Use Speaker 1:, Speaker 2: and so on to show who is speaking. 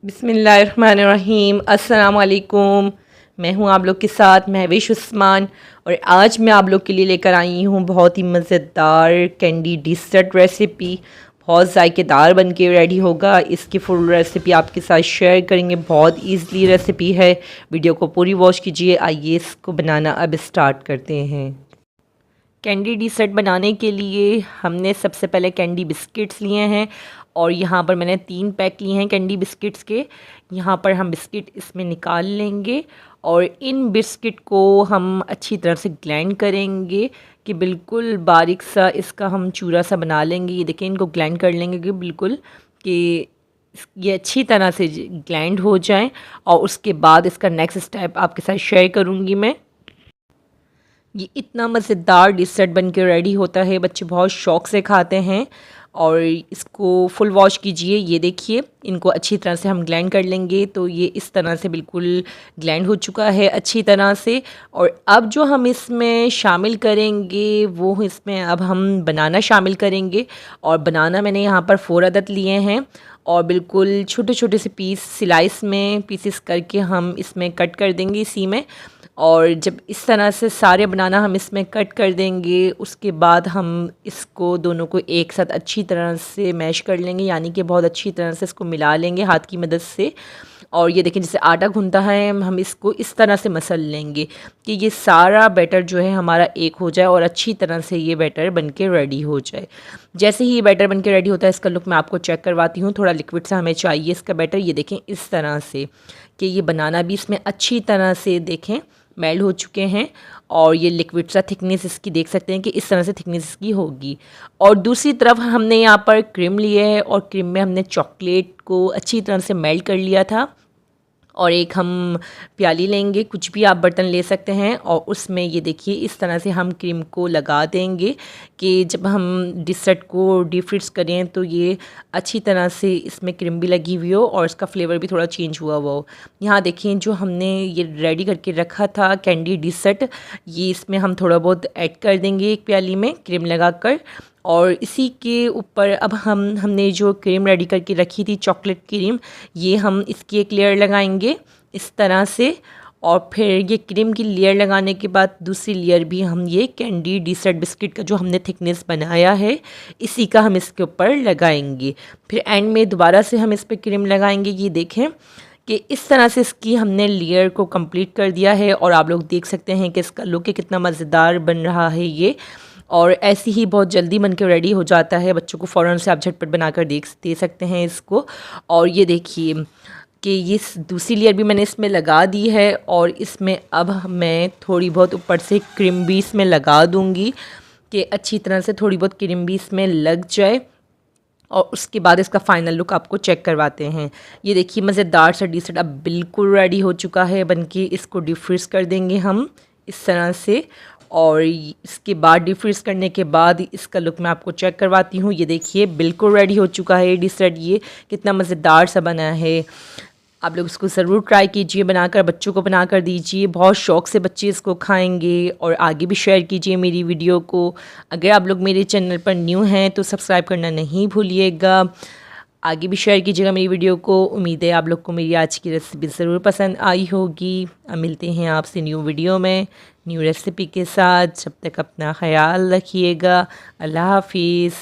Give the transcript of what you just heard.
Speaker 1: बिस्मिल्लाहिर्रहमानिर्रहीम। अस्सलाम वालेकुम। मैं हूं आप लोग के साथ महविश उस्मान और आज मैं आप लोग के लिए लेकर आई हूं बहुत ही मज़ेदार कैंडी डिज़र्ट रेसिपी। बहुत ज़ायकेदार बन के रेडी होगा। इसकी फुल रेसिपी आपके साथ शेयर करेंगे। बहुत ईज़िली रेसिपी है। वीडियो को पूरी वॉच कीजिए। आइए इसको बनाना अब स्टार्ट करते हैं। कैंडी डिज़र्ट बनाने के लिए हमने सबसे पहले कैंडी बिस्किट्स लिए हैं और यहाँ पर मैंने 3 पैक लिए हैं कैंडी बिस्किट्स के। यहाँ पर हम बिस्किट इसमें निकाल लेंगे और इन बिस्किट को हम अच्छी तरह से ग्राइंड करेंगे कि बिल्कुल बारीक सा इसका हम चूरा सा बना लेंगे। ये देखिए, इनको ग्राइंड कर लेंगे कि बिल्कुल कि ये अच्छी तरह से ग्राइंड हो जाएं। और उसके बाद इसका नेक्स्ट स्टेप आपके साथ शेयर करूँगी मैं। ये इतना मज़ेदार डिज़र्ट बन के रेडी होता है, बच्चे बहुत शौक़ से खाते हैं। और इसको फुल वॉश कीजिए। ये देखिए, इनको अच्छी तरह से हम ग्राइंड कर लेंगे तो ये इस तरह से बिल्कुल ग्राइंड हो चुका है अच्छी तरह से। और अब जो हम इसमें शामिल करेंगे वो इसमें अब हम बनाना शामिल करेंगे। और बनाना मैंने यहाँ पर 4 अदद लिए हैं और बिल्कुल छोटे छोटे से स्लाइस में पीसेस करके हम इसमें कट कर देंगे इसी में। और जब इस तरह से सारे बनाना हम इसमें कट कर देंगे उसके बाद हम इसको दोनों को एक साथ अच्छी तरह से मैश कर लेंगे, यानी कि बहुत अच्छी तरह से इसको मिला लेंगे हाथ की मदद से। और ये देखें, जैसे आटा गूंथता है हम इसको इस तरह से मसल लेंगे कि ये सारा बैटर जो है हमारा एक हो जाए और अच्छी तरह से ये बैटर बन के रेडी हो जाए। जैसे ही ये बैटर बन के रेडी होता है इसका लुक मैं आपको चेक करवाती हूँ। थोड़ा लिक्विड सा हमें चाहिए इसका बैटर। ये देखें इस तरह से कि ये बनाना भी इसमें अच्छी तरह से देखें मेल्ट हो चुके हैं और ये लिक्विड सा थिकनेस इसकी देख सकते हैं कि इस तरह से थिकनेस इसकी होगी। और दूसरी तरफ हमने यहाँ पर क्रीम लिए है और क्रीम में हमने चॉकलेट को अच्छी तरह से मेल्ट कर लिया था। और एक हम प्याली लेंगे, कुछ भी आप बर्तन ले सकते हैं, और उसमें ये देखिए इस तरह से हम क्रीम को लगा देंगे कि जब हम डिज़र्ट को डीप फ्रीज़ करें तो ये अच्छी तरह से इसमें क्रीम भी लगी हुई हो और इसका फ्लेवर भी थोड़ा चेंज हुआ हुआ हो। यहाँ देखिए जो हमने ये रेडी करके रखा था कैंडी डिज़र्ट, ये इसमें हम थोड़ा बहुत ऐड कर देंगे एक प्याली में क्रीम लगा कर। और इसी के ऊपर अब हमने जो क्रीम रेडी करके रखी थी चॉकलेट क्रीम, ये हम इसकी एक लेयर लगाएंगे इस तरह से। और फिर ये क्रीम की लेयर लगाने के बाद दूसरी लेयर भी हम ये कैंडी डिज़र्ट बिस्किट का जो हमने थिकनेस बनाया है इसी का हम इसके ऊपर लगाएंगे। फिर एंड में दोबारा से हम इस पर क्रीम लगाएंगे। ये देखें कि इस तरह से इसकी हमने लेयर को कंप्लीट कर दिया है और आप लोग देख सकते हैं कि इसका लुक कितना मज़ेदार बन रहा है ये। और ऐसे ही बहुत जल्दी बन के रेडी हो जाता है, बच्चों को फ़ौरन से आप झटपट बनाकर दे सकते हैं इसको। और ये देखिए कि ये दूसरी लेयर भी मैंने इसमें लगा दी है और इसमें अब मैं थोड़ी बहुत ऊपर से क्रीम भी इसमें लगा दूँगी कि अच्छी तरह से थोड़ी बहुत क्रीम भी इसमें लग जाए। और उसके बाद इसका फ़ाइनल लुक आपको चेक करवाते हैं। ये देखिए मज़ेदार सा डिज़र्ट अब बिल्कुल रेडी हो चुका है बनके। इसको डीप फ्रीज़ कर देंगे हम इस तरह से। और इसके बाद डीप फ्रीज़ करने के बाद इसका लुक मैं आपको चेक करवाती हूँ। ये देखिए बिल्कुल रेडी हो चुका है डिज़र्ट। ये कितना मज़ेदार सा बना है। आप लोग इसको ज़रूर ट्राई कीजिए बनाकर, बच्चों को बनाकर दीजिए। बहुत शौक़ से बच्चे इसको खाएंगे। और आगे भी शेयर कीजिए मेरी वीडियो को। अगर आप लोग मेरे चैनल पर न्यू हैं तो सब्सक्राइब करना नहीं भूलिएगा। आगे भी शेयर कीजिएगा मेरी वीडियो को। उम्मीद है आप लोग को मेरी आज की रेसिपी ज़रूर पसंद आई होगी। अब मिलते हैं आपसे न्यू वीडियो में न्यू रेसिपी के साथ। जब तक अपना ख्याल रखिएगा। अल्लाह हाफिज़।